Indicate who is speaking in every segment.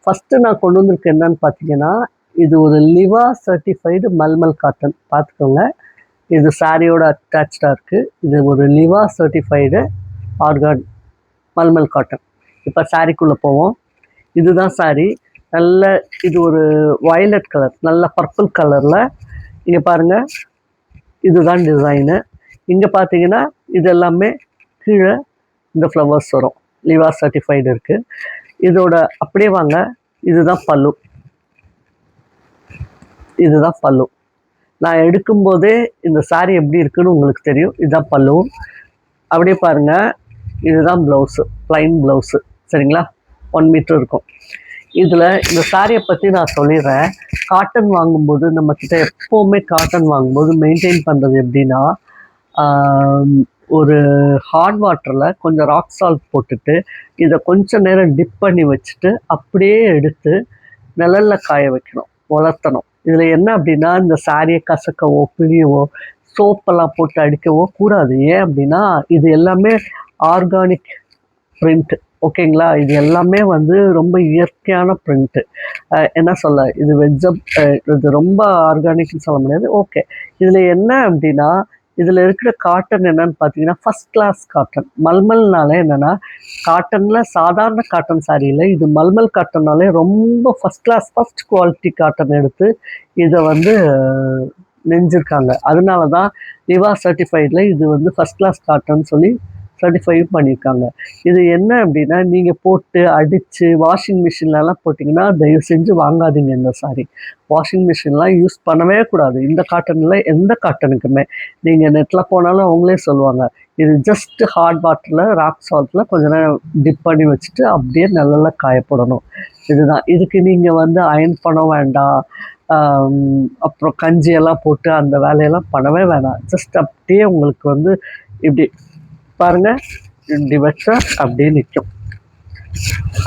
Speaker 1: First நான் கொண்டு வந்திருக்க என்னன்னு பார்த்தீங்கன்னா, இது ஒரு லிவா சர்டிஃபைடு மல்மல் காட்டன் பார்த்துக்கோங்க. இது சாரியோட அட்டாச்சாக இருக்குது. இது ஒரு லிவா சர்டிஃபைடு ஆர்கான் மல்மல் காட்டன். இப்போ சாரிக்குள்ளே போவோம். இதுதான் சாரி. நல்ல இது ஒரு வயலட் கலர், நல்ல பர்பிள் கலரில். இங்கே பாருங்கள், இதுதான் டிசைனு. இங்கே பார்த்தீங்கன்னா இது எல்லாமே கீழே இந்த ஃப்ளவர்ஸ் வரும். லிவா சர்டிஃபைடு இருக்குது. இதோட அப்படியே வாங்க, இதுதான் பல்லு. இதுதான் பல்லு. நான் எடுக்கும்போதே இந்த சாரி எப்படி இருக்குன்னு உங்களுக்கு தெரியும். இதுதான் பல்லு. அப்படியே பாருங்கள், இதுதான் ப்ளவுஸு, ப்ளைன் ப்ளவுஸு. சரிங்களா? 1 மீட்டர் இருக்கும். இதில் இந்த சாரியை பற்றி நான் சொல்லிடுறேன். காட்டன் வாங்கும்போது நம்மக்கிட்ட எப்போவுமே காட்டன் வாங்கும்போது மெயின்டைன் பண்ணுறது எப்படின்னா, ஒரு ஹாட் வாட்டரில் கொஞ்சம் ராக் சால்ட் போட்டுட்டு இதை கொஞ்சம் நேரம் டிப் பண்ணி வச்சுட்டு அப்படியே எடுத்து நிழலில் காய வைக்கணும், வளர்த்தணும். இதில் என்ன அப்படின்னா, இந்த சாரியை கசக்கவோ பிழியவோ சோப்பெல்லாம் போட்டு அடிக்கவோ கூடாது. ஏன் அப்படின்னா, இது எல்லாமே ஆர்கானிக் பிரிண்ட். ஓகேங்களா? இது எல்லாமே வந்து ரொம்ப இயற்கையான பிரிண்ட்டு. என்ன சொல்ல, இது இது ரொம்ப ஆர்கானிக்னு சொல்ல முடியாது. ஓகே, இதில் என்ன அப்படின்னா, இதில் இருக்கிற காட்டன் என்னன்னு பார்த்தீங்கன்னா, ஃபஸ்ட் கிளாஸ் காட்டன். மல்மல்னாலே என்னென்னா, காட்டனில் சாதாரண காட்டன் சாரியில் இது மல்மல் காட்டன்னாலே ரொம்ப first class, first quality cotton எடுத்து இதை வந்து நெஞ்சிருக்காங்க. அதனால தான் லிவா சர்டிஃபைடில் இது வந்து ஃபஸ்ட் கிளாஸ் காட்டன் சொல்லி சர்டிஃபையும் பண்ணியிருக்காங்க. இது என்ன அப்படின்னா, நீங்கள் போட்டு அடித்து வாஷிங் மிஷின்லலாம் போட்டிங்கன்னா தயவு செஞ்சு வாங்காதீங்க இந்த சாரி. வாஷிங் மிஷின்லாம் யூஸ் பண்ணவே கூடாது. இந்த காட்டனில் எந்த காட்டனுக்குமே நீங்கள் நெட்டில் போனாலும் அவங்களே சொல்லுவாங்க, இது ஜஸ்ட்டு ஹாட் வாட்டரில் ராக் சால்ட்டில் கொஞ்சம் நேரம் டிப் பண்ணி வச்சுட்டு அப்படியே நல்லா காயப்படணும். இதுதான். இதுக்கு நீங்கள் வந்து அயன் பண்ண வேண்டாம், அப்புறம் கஞ்சியெல்லாம் போட்டு அந்த வேலையெல்லாம் பண்ணவே வேணாம். ஜஸ்ட் அப்படியே உங்களுக்கு வந்து இப்படி பாருங்கள், இப்படி வச்சா அப்படியே நிற்கும்.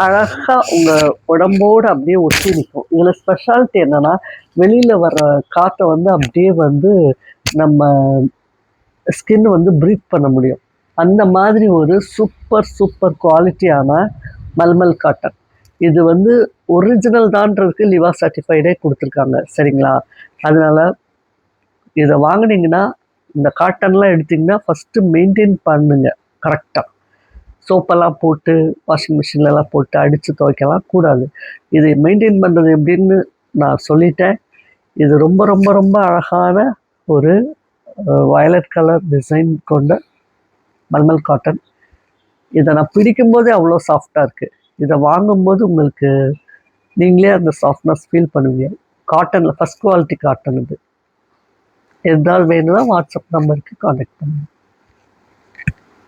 Speaker 1: அழகாக உங்கள் உடம்போடு அப்படியே ஒட்டி நிற்கும். இதில் ஸ்பெஷாலிட்டி என்னென்னா, வெளியில் வர்ற காற்றை வந்து அப்படியே வந்து நம்ம ஸ்கின் வந்து ப்ரீத் பண்ண முடியும். அந்த மாதிரி ஒரு சூப்பர் குவாலிட்டியான மல்மல் காட்டன். இது வந்து ஒரிஜினல் தான்றதுக்கு லிவா சர்டிஃபைடே கொடுத்துருக்காங்க. சரிங்களா? அதனால் இதை வாங்கினீங்கன்னா, இந்த காட்டன்லாம் எடுத்திங்கன்னா ஃபஸ்ட்டு மெயின்டைன் பண்ணுங்க கரெக்டாக. சோப்பெல்லாம் போட்டு வாஷிங் மிஷின்லலாம் போட்டு அடித்து துவைக்கலாம் கூடாது. இதை மெயின்டைன் பண்ணுறது எப்படின்னு நான் சொல்லிட்டேன். இது ரொம்ப அழகான ஒரு வயலட் கலர் டிசைன் கொண்ட மல்மல் காட்டன். இதை நான் பிடிக்கும்போதே அவ்வளோ சாஃப்டாக இருக்குது. இதை வாங்கும்போது உங்களுக்கு நீங்களே அந்த சாஃப்ட்னஸ் ஃபீல் பண்ணுவீங்க. காட்டனில் ஃபஸ்ட் குவாலிட்டி காட்டன் இது. எதாவது வேணும்னா வாட்ஸ்அப் நம்பருக்கு கான்டாக்ட் பண்ணுங்கள்.